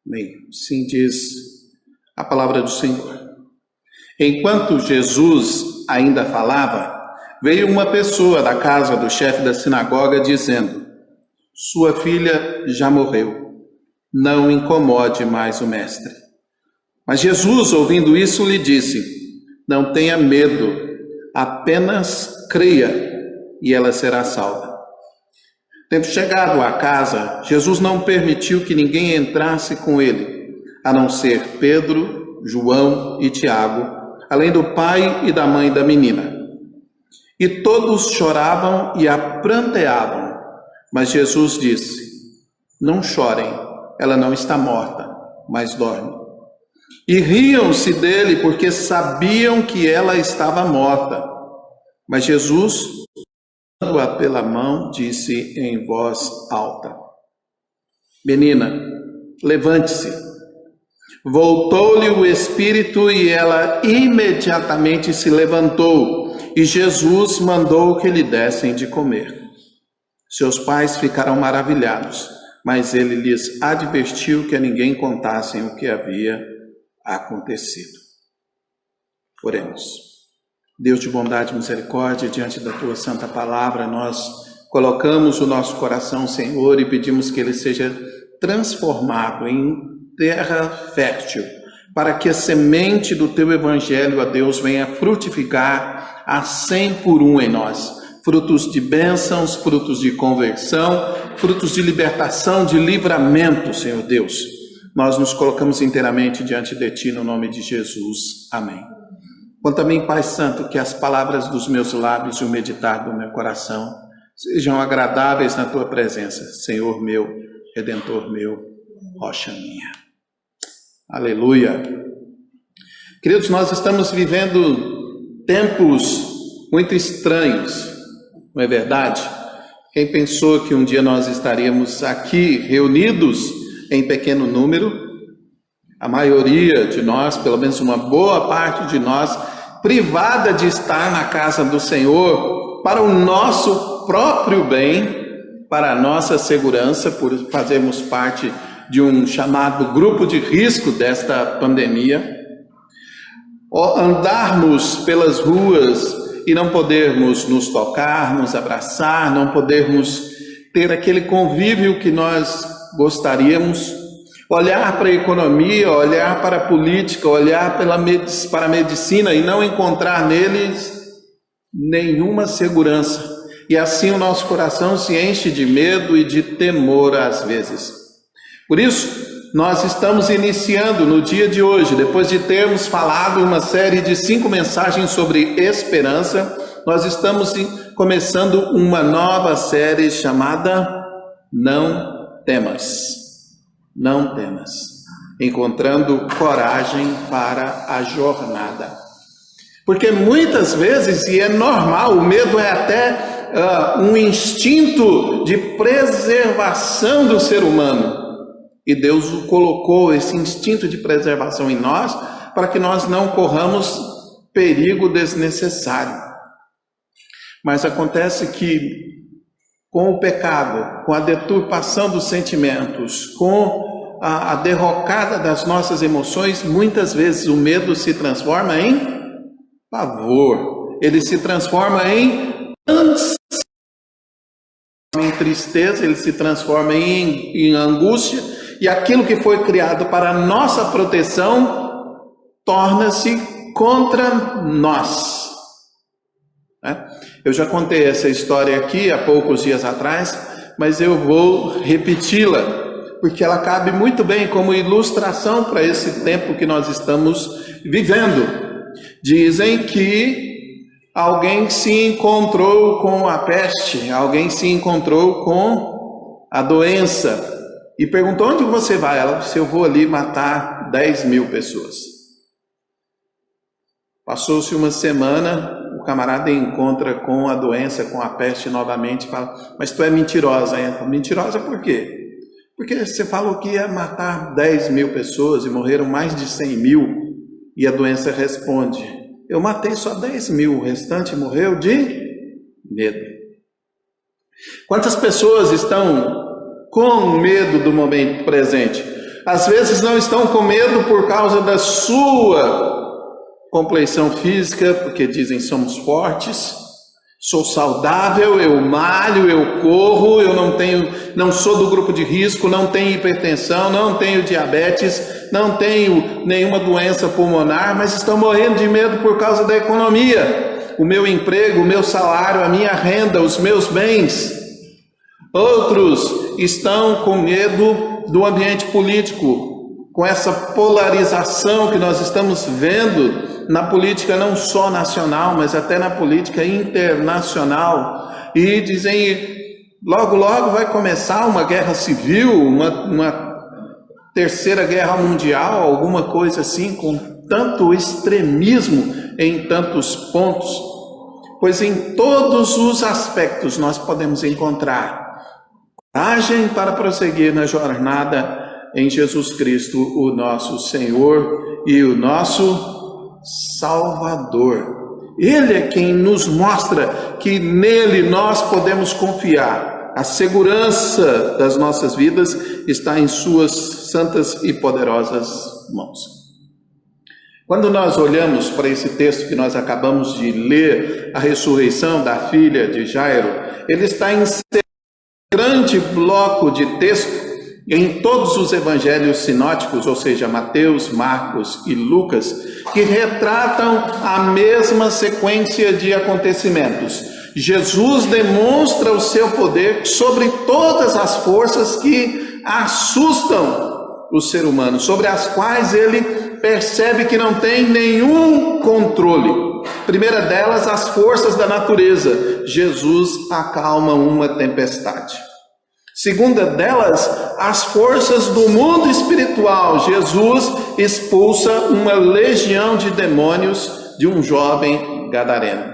Amém. Sim diz a palavra do Senhor. Enquanto Jesus ainda falava, veio uma pessoa da casa do chefe da sinagoga dizendo: sua filha já morreu, não incomode mais o mestre. Mas Jesus, ouvindo isso, lhe disse: não tenha medo, apenas creia e ela será salva. Tendo chegado à casa, Jesus não permitiu que ninguém entrasse com ele, a não ser Pedro, João e Tiago, além do pai e da mãe da menina. E todos choravam e a pranteavam. Mas Jesus disse: não chorem, ela não está morta, mas dorme. E riam-se dele porque sabiam que ela estava morta. Mas Jesus, tomando-a pela mão, disse em voz alta: menina, levante-se. Voltou-lhe o espírito e ela imediatamente se levantou, e Jesus mandou que lhe dessem de comer. Seus pais ficaram maravilhados, mas ele lhes advertiu que a ninguém contassem o que havia acontecido. Oremos. Deus de bondade e misericórdia, diante da tua santa palavra, nós colocamos o nosso coração, Senhor, e pedimos que ele seja transformado em terra fértil, para que a semente do teu evangelho, a Deus, venha frutificar a 100 por 1 em nós. Frutos de bênçãos, frutos de conversão, frutos de libertação, de livramento, Senhor Deus. Nós nos colocamos inteiramente diante de Ti, no nome de Jesus. Amém. Quanto a mim, Pai Santo, que as palavras dos meus lábios e o meditar do meu coração sejam agradáveis na Tua presença, Senhor meu, Redentor meu, rocha minha. Aleluia. Queridos, nós estamos vivendo tempos muito estranhos, não é verdade? Quem pensou que um dia nós estaríamos aqui reunidos em pequeno número? A maioria de nós, pelo menos uma boa parte de nós, privada de estar na casa do Senhor para o nosso próprio bem, para a nossa segurança, por fazermos parte de um chamado grupo de risco desta pandemia, andarmos pelas ruas e não podermos nos tocar, nos abraçar, não podermos ter aquele convívio que nós gostaríamos, olhar para a economia, olhar para a política, olhar para a medicina e não encontrar neles nenhuma segurança. E assim o nosso coração se enche de medo e de temor às vezes. Por isso, nós estamos iniciando no dia de hoje, depois de termos falado uma série de 5 mensagens sobre esperança, nós estamos começando uma nova série chamada Não Temas. Não temas. Encontrando coragem para a jornada. Porque muitas vezes, e é normal, o medo é até um instinto de preservação do ser humano. E Deus colocou esse instinto de preservação em nós para que nós não corramos perigo desnecessário. Mas acontece que com o pecado, com a deturpação dos sentimentos, com a derrocada das nossas emoções, muitas vezes o medo se transforma em pavor, ele se transforma em tristeza, ele se transforma em angústia, e aquilo que foi criado para a nossa proteção torna-se contra nós. Eu já contei essa história aqui há poucos dias atrás, mas eu vou repeti-la, porque ela cabe muito bem como ilustração para esse tempo que nós estamos vivendo. Dizem que alguém se encontrou com a peste, alguém se encontrou com a doença, e perguntou: onde você vai? Ela disse: eu vou ali matar 10.000 pessoas. Passou-se uma semana, o camarada encontra com a doença, com a peste novamente, e fala: mas tu é mentirosa. Ela fala: mentirosa por quê? Porque você falou que ia matar 10.000 pessoas e morreram mais de 100.000. E a doença responde: eu matei só 10.000, o restante morreu de medo. Quantas pessoas estão com medo do momento presente? Às vezes não estão com medo por causa da sua compleição física, porque dizem somos fortes, sou saudável, eu malho, eu corro, eu não sou do grupo de risco, não tenho hipertensão, não tenho diabetes, não tenho nenhuma doença pulmonar, mas estão morrendo de medo por causa da economia, o meu emprego, o meu salário, a minha renda, os meus bens. Outros estão com medo do ambiente político, com essa polarização que nós estamos vendo na política não só nacional, mas até na política internacional. E dizem, logo logo vai começar uma guerra civil, uma terceira guerra mundial, alguma coisa assim, com tanto extremismo em tantos pontos. Pois em todos os aspectos nós podemos encontrar coragem para prosseguir na jornada em Jesus Cristo, o nosso Senhor e o nosso Salvador. Ele é quem nos mostra que nele nós podemos confiar. A segurança das nossas vidas está em suas santas e poderosas mãos. Quando nós olhamos para esse texto que nós acabamos de ler, a ressurreição da filha de Jairo, ele está em grande bloco de texto em todos os evangelhos sinóticos, ou seja, Mateus, Marcos e Lucas, que retratam a mesma sequência de acontecimentos. Jesus demonstra o seu poder sobre todas as forças que assustam o ser humano, sobre as quais ele percebe que não tem nenhum controle. Primeira delas, as forças da natureza. Jesus acalma uma tempestade. Segunda delas, as forças do mundo espiritual. Jesus expulsa uma legião de demônios de um jovem gadareno.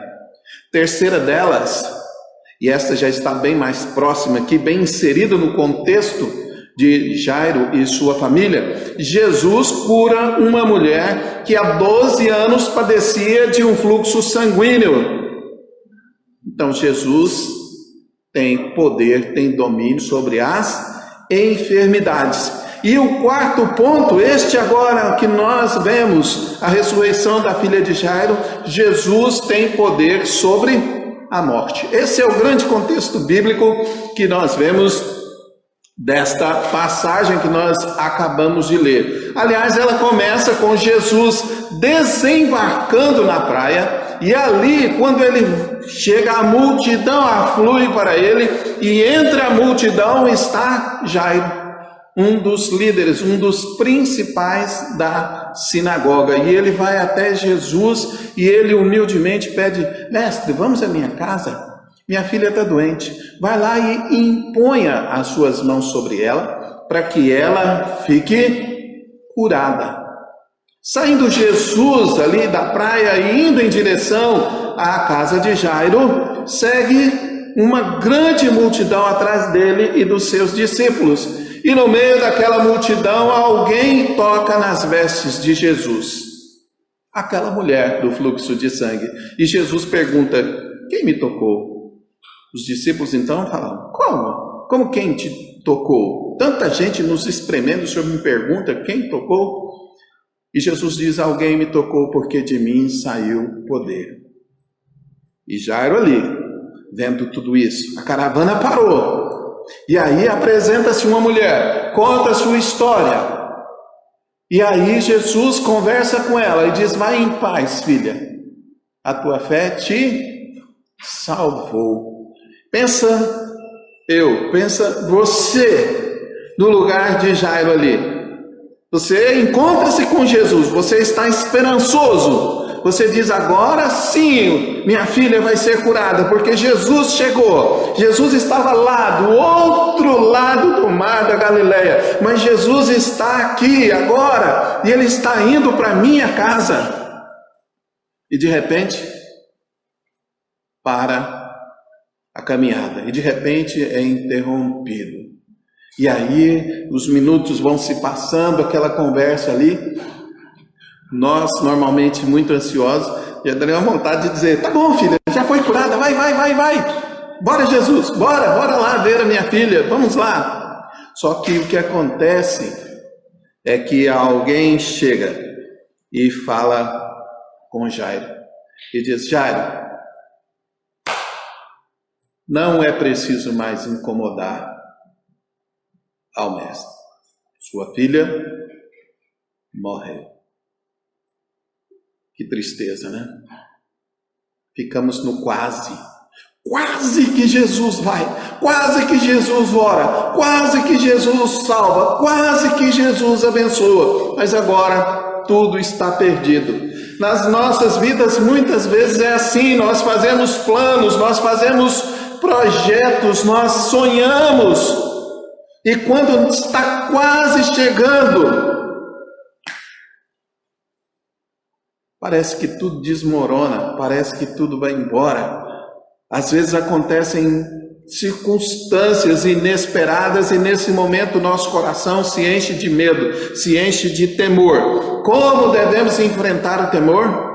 Terceira delas, e esta já está bem mais próxima aqui, bem inserida no contexto de Jairo e sua família, Jesus cura uma mulher que há 12 anos padecia de um fluxo sanguíneo. Então Jesus tem poder, tem domínio sobre as enfermidades. E o quarto ponto, este agora que nós vemos, a ressurreição da filha de Jairo, Jesus tem poder sobre a morte. Esse é o grande contexto bíblico que nós vemos desta passagem que nós acabamos de ler. Aliás, ela começa com Jesus desembarcando na praia, e ali, quando ele chega, a multidão aflui para ele, e entre a multidão está Jairo, um dos líderes, um dos principais da sinagoga. E ele vai até Jesus e ele humildemente pede: mestre, vamos à minha casa? Minha filha está doente. Vai lá e imponha as suas mãos sobre ela, para que ela fique curada. Saindo Jesus ali da praia e indo em direção à casa de Jairo, segue uma grande multidão atrás dele e dos seus discípulos. E no meio daquela multidão, alguém toca nas vestes de Jesus. Aquela mulher do fluxo de sangue. E Jesus pergunta: quem me tocou? Os discípulos então falam: como? Como quem te tocou? Tanta gente nos espremendo, o Senhor me pergunta quem tocou? E Jesus diz: alguém me tocou porque de mim saiu poder. E Jairo ali, vendo tudo isso, a caravana parou. E aí apresenta-se uma mulher, conta a sua história. E aí Jesus conversa com ela e diz: vai em paz, filha, a tua fé te salvou. Pensa você no lugar de Jairo ali. Você encontra-se com Jesus, você está esperançoso. Você diz: agora sim, minha filha vai ser curada, porque Jesus chegou. Jesus estava lá, do outro lado do mar da Galileia, mas Jesus está aqui agora, e Ele está indo para a minha casa. E de repente, para a caminhada, e de repente é interrompido. E aí os minutos vão se passando, aquela conversa ali. Nós, normalmente muito ansiosos, já daria uma vontade de dizer: tá bom, filha, já foi curada, vai. Bora, Jesus, bora lá ver a minha filha, vamos lá. Só que o que acontece é que alguém chega e fala com Jairo e diz: Jairo, não é preciso mais incomodar ao mestre. Sua filha morreu. Que tristeza, né? Ficamos no quase. Quase que Jesus vai, quase que Jesus ora, quase que Jesus salva, quase que Jesus abençoa. Mas agora tudo está perdido. Nas nossas vidas muitas vezes é assim, nós fazemos planos, nós fazemos projetos, nós sonhamos, e quando está quase chegando, parece que tudo desmorona, parece que tudo vai embora. Às vezes acontecem circunstâncias inesperadas e nesse momento nosso coração se enche de medo, se enche de temor. Como devemos enfrentar o temor?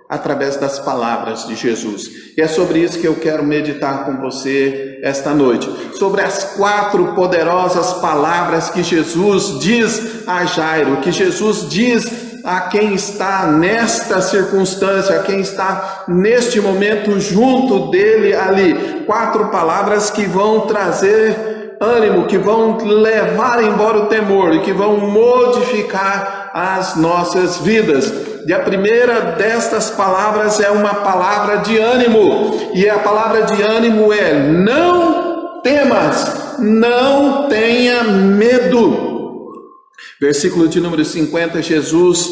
Através das palavras de Jesus. E é sobre isso que eu quero meditar com você esta noite. Sobre as 4 poderosas palavras que Jesus diz a Jairo, que Jesus diz a quem está nesta circunstância, a quem está neste momento junto dele ali. 4 palavras que vão trazer ânimo, que vão levar embora o temor e que vão modificar as nossas vidas. E a primeira destas palavras é uma palavra de ânimo, e a palavra de ânimo é: não temas, não tenha medo. Versículo de número 50, Jesus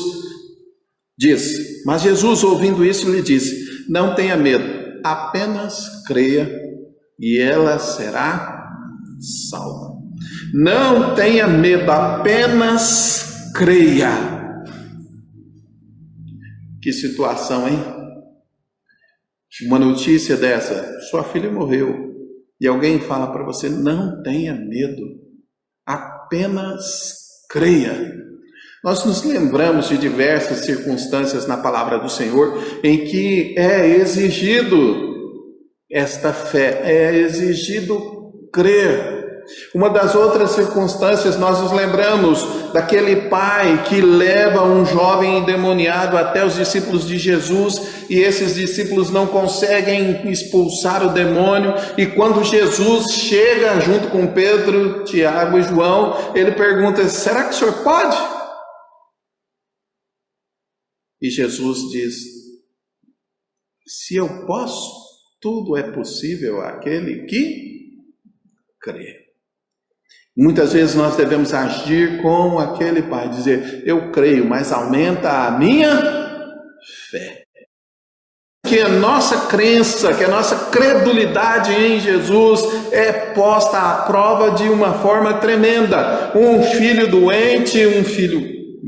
diz, mas Jesus, ouvindo isso, lhe disse: não tenha medo, apenas creia e ela será salva. Não tenha medo, apenas creia. Que situação, hein? Uma notícia dessa: sua filha morreu, e alguém fala para você: não tenha medo, apenas creia. Nós nos lembramos de diversas circunstâncias na palavra do Senhor em que é exigido esta fé, é exigido crer. Uma das outras circunstâncias, nós nos lembramos daquele pai que leva um jovem endemoniado até os discípulos de Jesus, e esses discípulos não conseguem expulsar o demônio, e quando Jesus chega junto com Pedro, Tiago e João, ele pergunta: será que o senhor pode? E Jesus diz: se eu posso, tudo é possível àquele que crê. Muitas vezes nós devemos agir como aquele pai, dizer: eu creio, mas aumenta a minha fé. Que a nossa crença, que a nossa credulidade em Jesus é posta à prova de uma forma tremenda. Um filho doente, um filho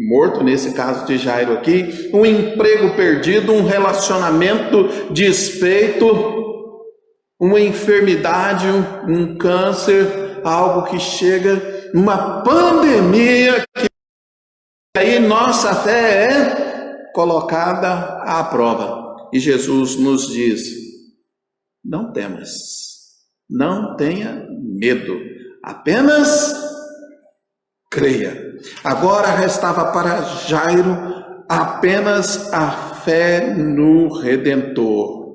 morto, nesse caso de Jairo aqui, um emprego perdido, um relacionamento desfeito, uma enfermidade, um câncer, algo que chega, uma pandemia, que aí nossa fé é colocada à prova. E Jesus nos diz: não temas, não tenha medo, apenas creia. Agora restava para Jairo apenas a fé no Redentor.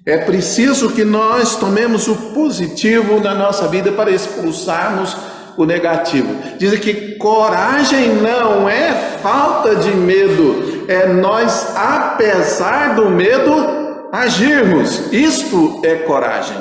É preciso que nós tomemos o positivo na nossa vida para expulsarmos o negativo. Dizem que coragem não é falta de medo, é nós, apesar do medo, agirmos. Isto é coragem.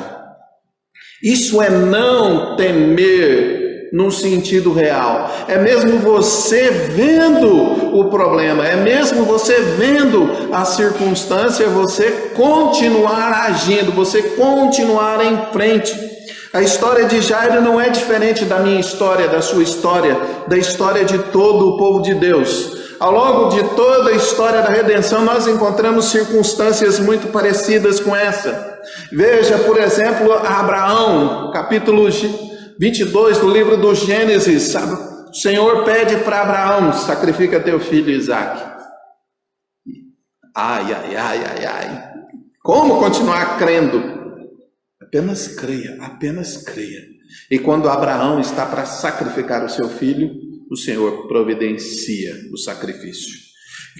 Isso é não temer no sentido real. É mesmo você vendo o problema, é mesmo você vendo a circunstância, você continuar agindo, você continuar em frente. A história de Jairo não é diferente da minha história, da sua história, da história de todo o povo de Deus. Ao longo de toda a história da redenção, nós encontramos circunstâncias muito parecidas com essa. Veja, por exemplo, Abraão, capítulo 22 do livro do Gênesis. O Senhor pede para Abraão: sacrifica teu filho Isaque. Ai. Como continuar crendo? Apenas creia, apenas creia. E quando Abraão está para sacrificar o seu filho, o Senhor providencia o sacrifício.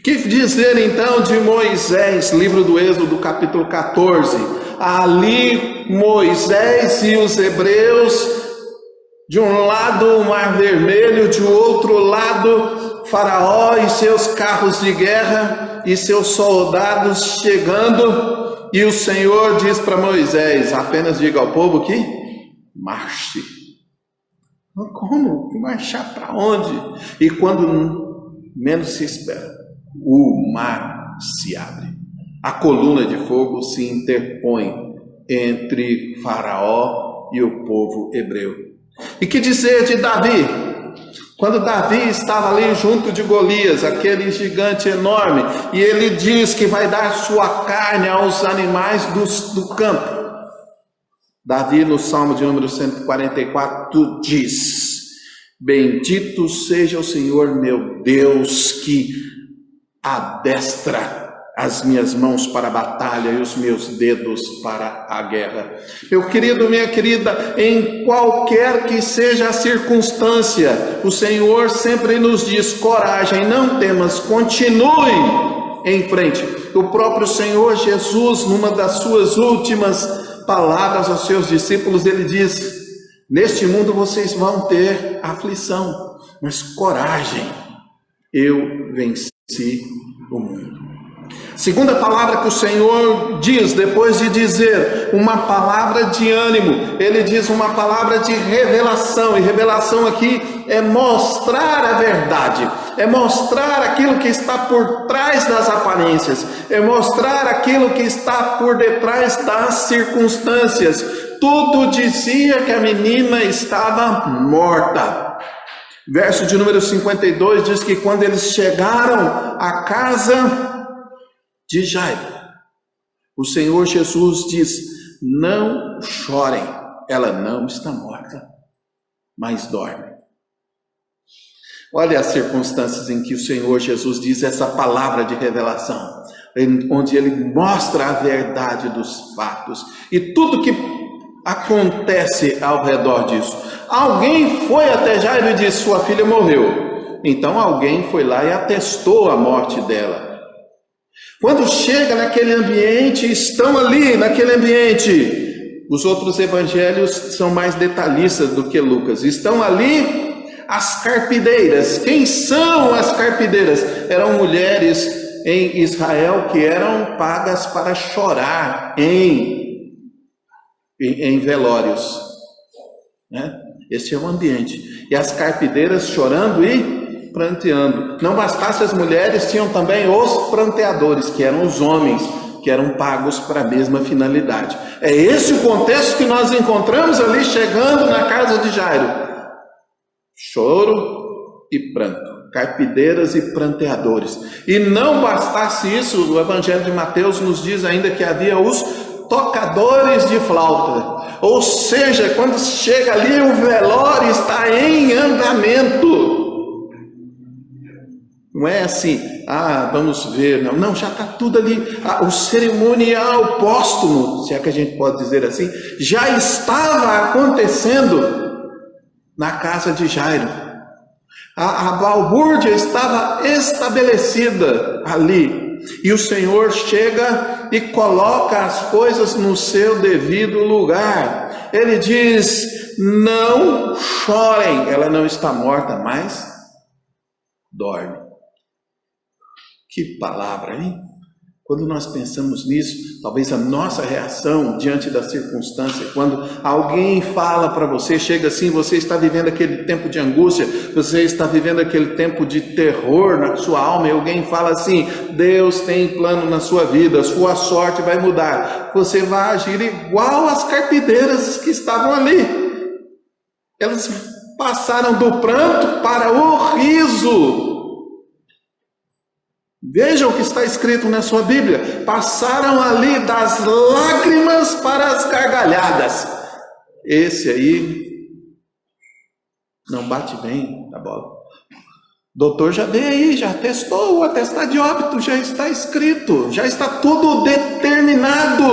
Que dizer então de Moisés, livro do Êxodo, capítulo 14? Ali Moisés e os hebreus, de um lado o Mar Vermelho, de outro lado Faraó e seus carros de guerra e seus soldados chegando, e o Senhor diz para Moisés: apenas diga ao povo que marche. Como? Marchar para onde? E quando menos se espera, o mar se abre. A coluna de fogo se interpõe entre Faraó e o povo hebreu. E que dizer de Davi? Quando Davi estava ali junto de Golias, aquele gigante enorme, e ele diz que vai dar sua carne aos animais do campo. Davi, no Salmo de número 144, diz: bendito seja o Senhor meu Deus, que adestra as minhas mãos para a batalha e os meus dedos para a guerra. Meu querido, minha querida, em qualquer que seja a circunstância, o Senhor sempre nos diz: coragem, não temas, continue em frente. O próprio Senhor Jesus, numa das suas últimas palavras aos seus discípulos, ele diz: neste mundo vocês vão ter aflição, mas coragem, eu venci o mundo. Segunda palavra que o Senhor diz, depois de dizer uma palavra de ânimo, ele diz uma palavra de revelação. E revelação aqui é mostrar a verdade, é mostrar aquilo que está por trás das aparências, é mostrar aquilo que está por detrás das circunstâncias. Tudo dizia que a menina estava morta. Verso de número 52 diz que quando eles chegaram à casa de Jairo, o Senhor Jesus diz: não chorem, ela não está morta, mas dorme. Olha as circunstâncias em que o Senhor Jesus diz essa palavra de revelação, onde ele mostra a verdade dos fatos e tudo que acontece ao redor disso. Alguém foi até Jairo e disse: sua filha morreu. Então alguém foi lá e atestou a morte dela. Quando chega naquele ambiente, estão ali naquele ambiente. Os outros evangelhos são mais detalhistas do que Lucas. Estão ali as carpideiras. Quem são as carpideiras? Eram mulheres em Israel que eram pagas para chorar em velórios, né? Esse é o ambiente. E as carpideiras chorando e pranteando. Não bastasse as mulheres, tinham também os pranteadores, que eram os homens, que eram pagos para a mesma finalidade. É esse o contexto que nós encontramos ali chegando na casa de Jairo. Choro e pranto, carpideiras e pranteadores. E não bastasse isso, o Evangelho de Mateus nos diz ainda que havia os tocadores de flauta. Ou seja, quando chega ali, o velório está em andamento. Não é assim, vamos ver, não, já está tudo ali. O cerimonial póstumo, se é que a gente pode dizer assim, já estava acontecendo na casa de Jairo. A balbúrdia estava estabelecida ali. E o Senhor chega e coloca as coisas no seu devido lugar. Ele diz: não chorem, ela não está morta, mas dorme. Que palavra, hein? Quando nós pensamos nisso, talvez a nossa reação diante da circunstância, quando alguém fala para você, chega assim, você está vivendo aquele tempo de angústia, você está vivendo aquele tempo de terror na sua alma, e alguém fala assim: Deus tem plano na sua vida, a sua sorte vai mudar. Você vai agir igual as carpideiras que estavam ali. Elas passaram do pranto para o riso. Veja o que está escrito na sua Bíblia. Passaram ali das lágrimas para as gargalhadas. Esse aí não bate bem a bola. Doutor já veio aí, já testou, o atestado de óbito já está escrito, já está tudo determinado.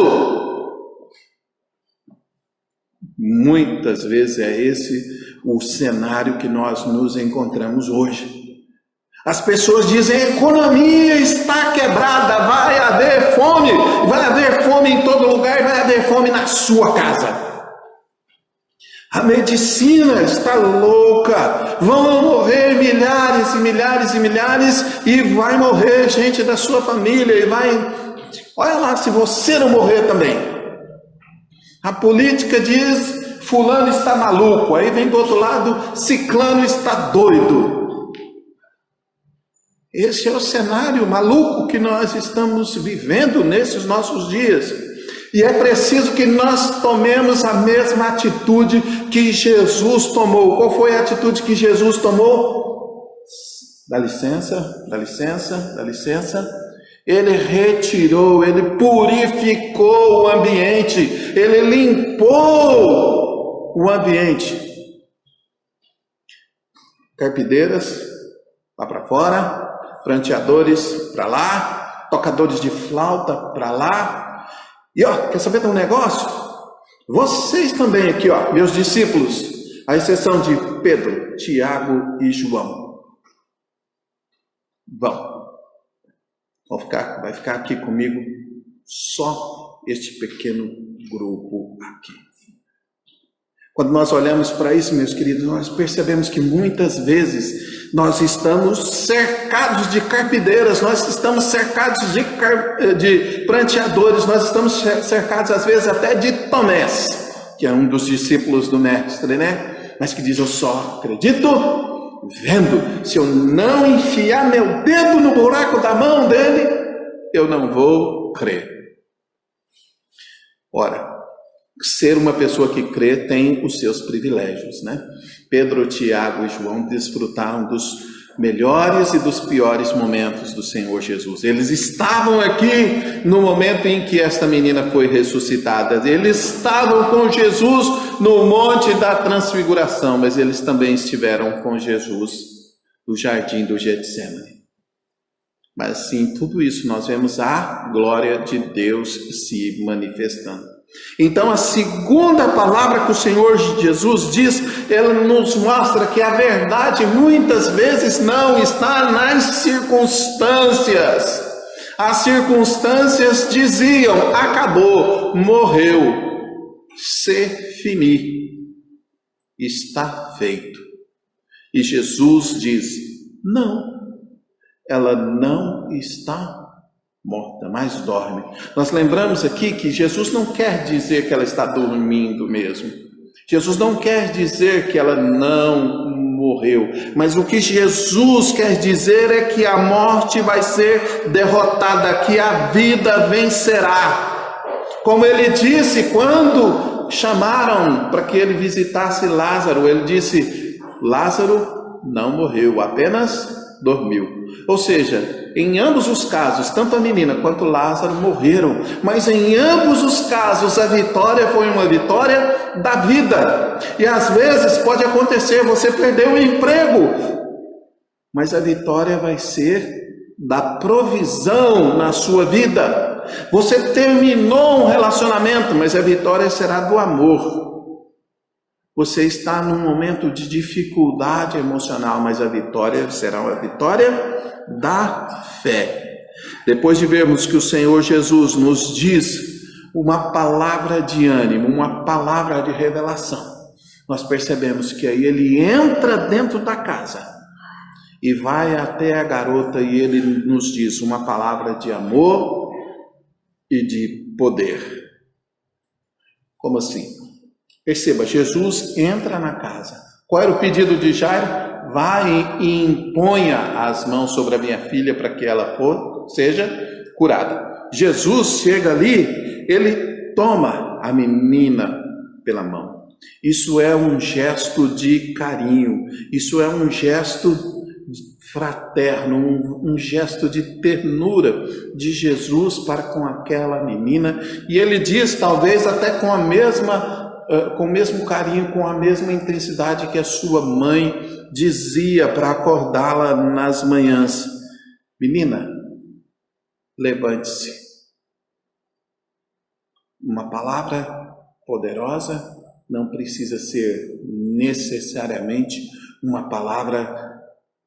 Muitas vezes é esse o cenário que nós nos encontramos hoje. As pessoas dizem: a economia está quebrada, vai haver fome em todo lugar, vai haver fome na sua casa. A medicina está louca, vão morrer milhares e milhares e milhares, e vai morrer gente da sua família, e vai... Olha lá, se você não morrer também. A política diz: fulano está maluco, aí vem do outro lado: ciclano está doido. Esse é o cenário maluco que nós estamos vivendo nesses nossos dias. E é preciso que nós tomemos a mesma atitude que Jesus tomou. Qual foi a atitude que Jesus tomou? Dá licença, dá licença, dá licença. Ele retirou, ele purificou o ambiente, ele limpou o ambiente. Carpideiras, lá para fora. Pranteadores para lá, tocadores de flauta para lá. E ó, quer saber de um negócio? Vocês também aqui, ó, meus discípulos, à exceção de Pedro, Tiago e João, vai ficar aqui comigo só este pequeno grupo aqui. Quando nós olhamos para isso, meus queridos, nós percebemos que muitas vezes nós estamos cercados de carpideiras, nós estamos cercados de pranteadores, nós estamos cercados às vezes até de Tomés, que é um dos discípulos do mestre, né? Mas que diz: eu só acredito vendo. Se eu não enfiar meu dedo no buraco da mão dele, eu não vou crer. Ora, ser uma pessoa que crê tem os seus privilégios, né? Pedro, Tiago e João desfrutaram dos melhores e dos piores momentos do Senhor Jesus. Eles estavam aqui no momento em que esta menina foi ressuscitada. Eles estavam com Jesus no Monte da Transfiguração, mas eles também estiveram com Jesus no jardim do Getsemane. Mas sim, tudo isso nós vemos a glória de Deus se manifestando. Então a segunda palavra que o Senhor Jesus diz, ela nos mostra que a verdade muitas vezes não está nas circunstâncias. As circunstâncias diziam: acabou, morreu, c'est fini, está feito. E Jesus diz: não, ela não está morta, mas dorme. Nós lembramos aqui que Jesus não quer dizer que ela está dormindo mesmo. Jesus não quer dizer que ela não morreu. Mas o que Jesus quer dizer é que a morte vai ser derrotada, que a vida vencerá. Como ele disse quando chamaram para que ele visitasse Lázaro, ele disse: Lázaro não morreu, apenas dormiu. Ou seja, em ambos os casos, tanto a menina quanto Lázaro morreram, mas em ambos os casos a vitória foi uma vitória da vida. E às vezes pode acontecer, você perdeu o emprego, mas a vitória vai ser da provisão na sua vida. Você terminou um relacionamento, mas a vitória será do amor. Você está num momento de dificuldade emocional, mas a vitória será uma vitória da fé. Depois de vermos que o Senhor Jesus nos diz uma palavra de ânimo, uma palavra de revelação, nós percebemos que aí ele entra dentro da casa e vai até a garota e ele nos diz uma palavra de amor e de poder. Como assim? Perceba, Jesus entra na casa. Qual era o pedido de Jairo? Vai e imponha as mãos sobre a minha filha para que ela seja curada. Jesus chega ali, ele toma a menina pela mão. Isso é um gesto de carinho, isso é um gesto fraterno, um gesto de ternura de Jesus para com aquela menina. E ele diz, talvez até com o mesmo carinho, com a mesma intensidade que a sua mãe dizia para acordá-la nas manhãs: menina, levante-se. Uma palavra poderosa, não precisa ser necessariamente uma palavra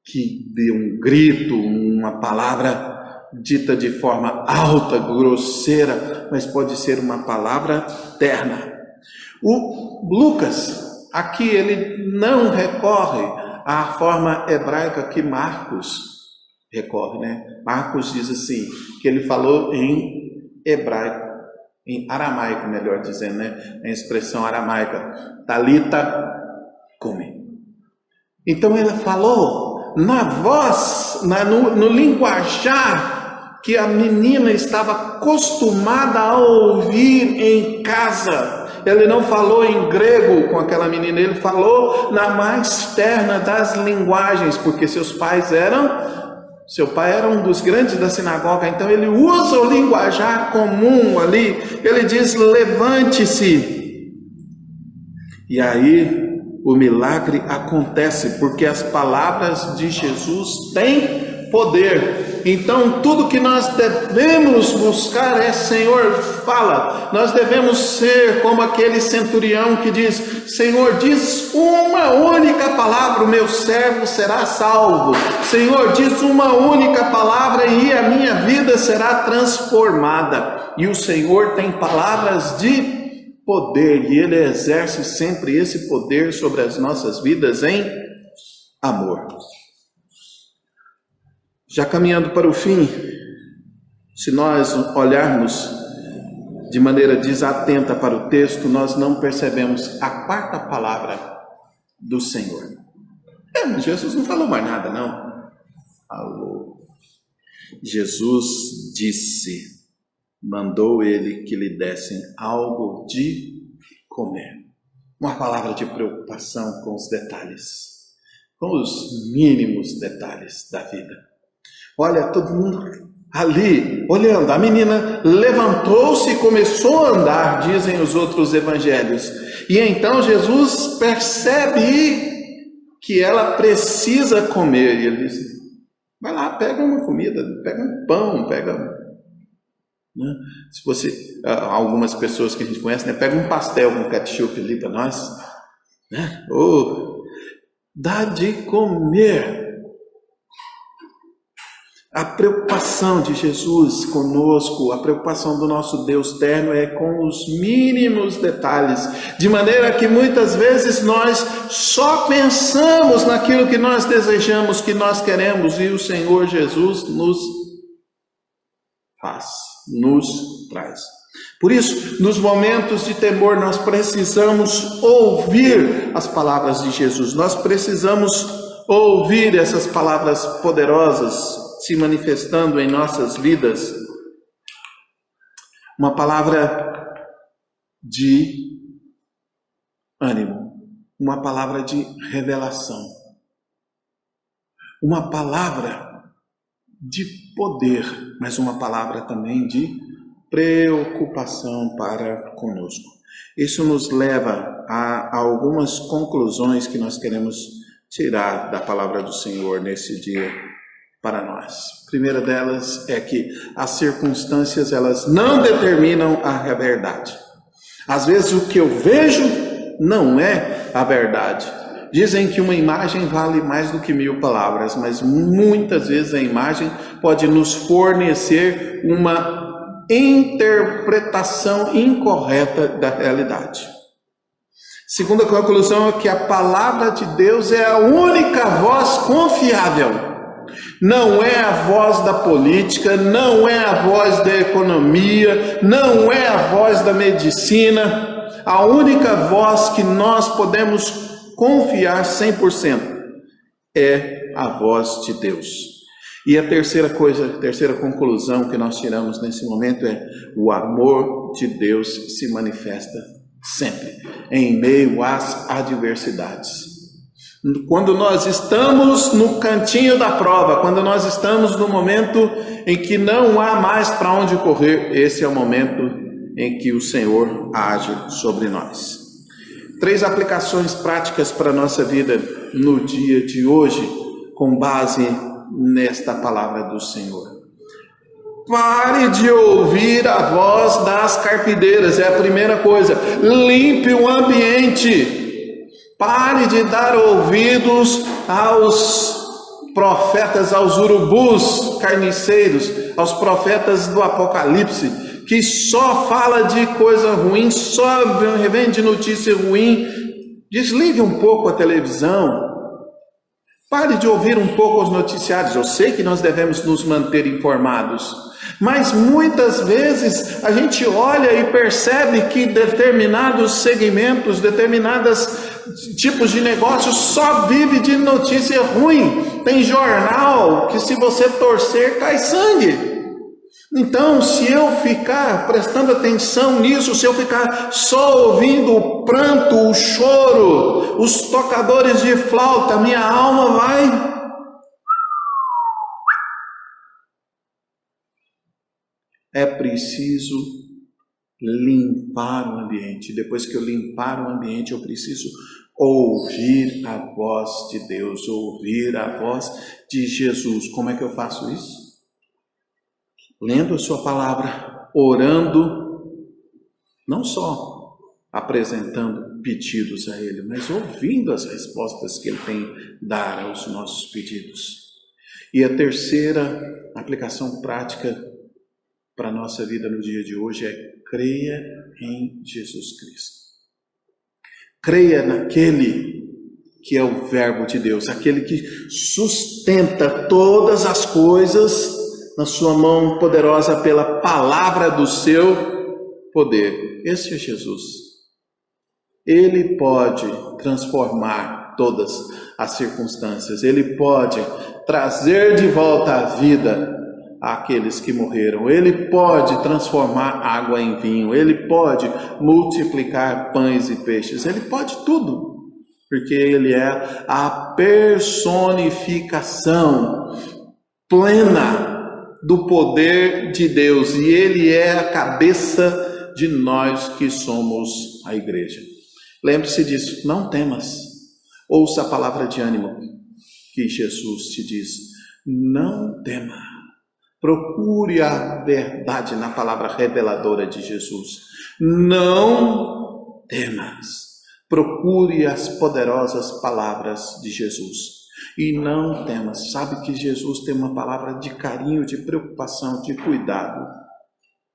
que dê um grito, uma palavra dita de forma alta, grosseira, mas pode ser uma palavra terna. O Lucas, aqui ele não recorre à forma hebraica que Marcos recorre, né? Marcos diz assim, que ele falou em hebraico, em aramaico, melhor dizendo, né? A expressão aramaica, Talita cumi. Então ele falou na voz, no linguajar que a menina estava acostumada a ouvir em casa. Ele não falou em grego com aquela menina, ele falou na mais terna das linguagens, porque seu pai era um dos grandes da sinagoga, então ele usa o linguajar comum ali, ele diz, levante-se. E aí o milagre acontece, porque as palavras de Jesus têm poder. Então tudo que nós devemos buscar é, Senhor, fala. Nós devemos ser como aquele centurião que diz, Senhor, diz uma única palavra, o meu servo será salvo. Senhor, diz uma única palavra e a minha vida será transformada. E o Senhor tem palavras de poder, e Ele exerce sempre esse poder sobre as nossas vidas em amor. Já caminhando para o fim, se nós olharmos de maneira desatenta para o texto, nós não percebemos a quarta palavra do Senhor. Jesus não falou mais nada, não. Falou. Jesus disse, mandou ele que lhe dessem algo de comer. Uma palavra de preocupação com os detalhes, com os mínimos detalhes da vida. Olha, todo mundo ali olhando, a menina levantou-se e começou a andar, dizem os outros evangelhos. E então Jesus percebe que ela precisa comer. E ele diz, vai lá, pega uma comida, pega um pão, pega... Né? Se fosse algumas pessoas que a gente conhece, né? Pega um pastel com ketchup ali para nós, né? Dá de comer. A preocupação de Jesus conosco, a preocupação do nosso Deus terno é com os mínimos detalhes, de maneira que muitas vezes nós só pensamos naquilo que nós desejamos, que nós queremos, e o Senhor Jesus nos traz. Por isso, nos momentos de temor, nós precisamos ouvir as palavras de Jesus, nós precisamos ouvir essas palavras poderosas se manifestando em nossas vidas. Uma palavra de ânimo, uma palavra de revelação, uma palavra de poder, mas uma palavra também de preocupação para conosco. Isso nos leva a algumas conclusões que nós queremos tirar da palavra do Senhor nesse dia para nós. A primeira delas é que as circunstâncias, elas não determinam a verdade. Às vezes o que eu vejo não é a verdade. Dizem que uma imagem vale mais do que 1000 palavras, mas muitas vezes a imagem pode nos fornecer uma interpretação incorreta da realidade. Segunda conclusão é que a palavra de Deus é a única voz confiável. Não é a voz da política, não é a voz da economia, não é a voz da medicina. A única voz que nós podemos confiar 100% é a voz de Deus. E a terceira conclusão que nós tiramos nesse momento é: o amor de Deus se manifesta sempre, em meio às adversidades. Quando nós estamos no cantinho da prova, quando nós estamos no momento em que não há mais para onde correr, esse é o momento em que o Senhor age sobre nós. 3 aplicações práticas para a nossa vida no dia de hoje, com base nesta palavra do Senhor. Pare de ouvir a voz das carpideiras, é a primeira coisa. Limpe o ambiente. Pare de dar ouvidos aos profetas, aos urubus carniceiros, aos profetas do Apocalipse, que só fala de coisa ruim, só vende notícia ruim. Desligue um pouco a televisão. Pare de ouvir um pouco os noticiários. Eu sei que nós devemos nos manter informados, mas muitas vezes a gente olha e percebe que determinados segmentos, determinados tipos de negócios só vive de notícia ruim. Tem jornal que se você torcer cai sangue. Então, se eu ficar prestando atenção nisso, se eu ficar só ouvindo o pranto, o choro, os tocadores de flauta, minha alma vai... É preciso limpar o ambiente. Depois que eu limpar o ambiente, eu preciso ouvir a voz de Deus, ouvir a voz de Jesus. Como é que eu faço isso? Lendo a sua palavra, orando, não só apresentando pedidos a Ele, mas ouvindo as respostas que Ele tem a dar aos nossos pedidos. E a terceira aplicação prática para a nossa vida no dia de hoje é: creia em Jesus Cristo. Creia naquele que é o Verbo de Deus, aquele que sustenta todas as coisas na sua mão poderosa pela palavra do seu poder. Esse é Jesus. Ele pode transformar todas as circunstâncias. Ele pode trazer de volta à vida àqueles que morreram. Ele pode transformar água em vinho. Ele pode multiplicar pães e peixes. Ele pode tudo, porque Ele é a personificação plena do poder de Deus, e Ele é a cabeça de nós que somos a igreja. Lembre-se disso, não temas. Ouça a palavra de ânimo que Jesus te diz: não tema. Procure a verdade na palavra reveladora de Jesus. Não temas. Procure as poderosas palavras de Jesus. E não temas. Sabe que Jesus tem uma palavra de carinho, de preocupação, de cuidado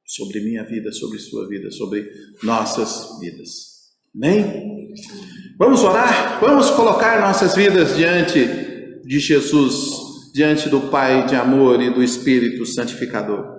sobre minha vida, sobre sua vida, sobre nossas vidas. Amém? Vamos orar? Vamos colocar nossas vidas diante de Jesus, diante do Pai de amor e do Espírito Santificador.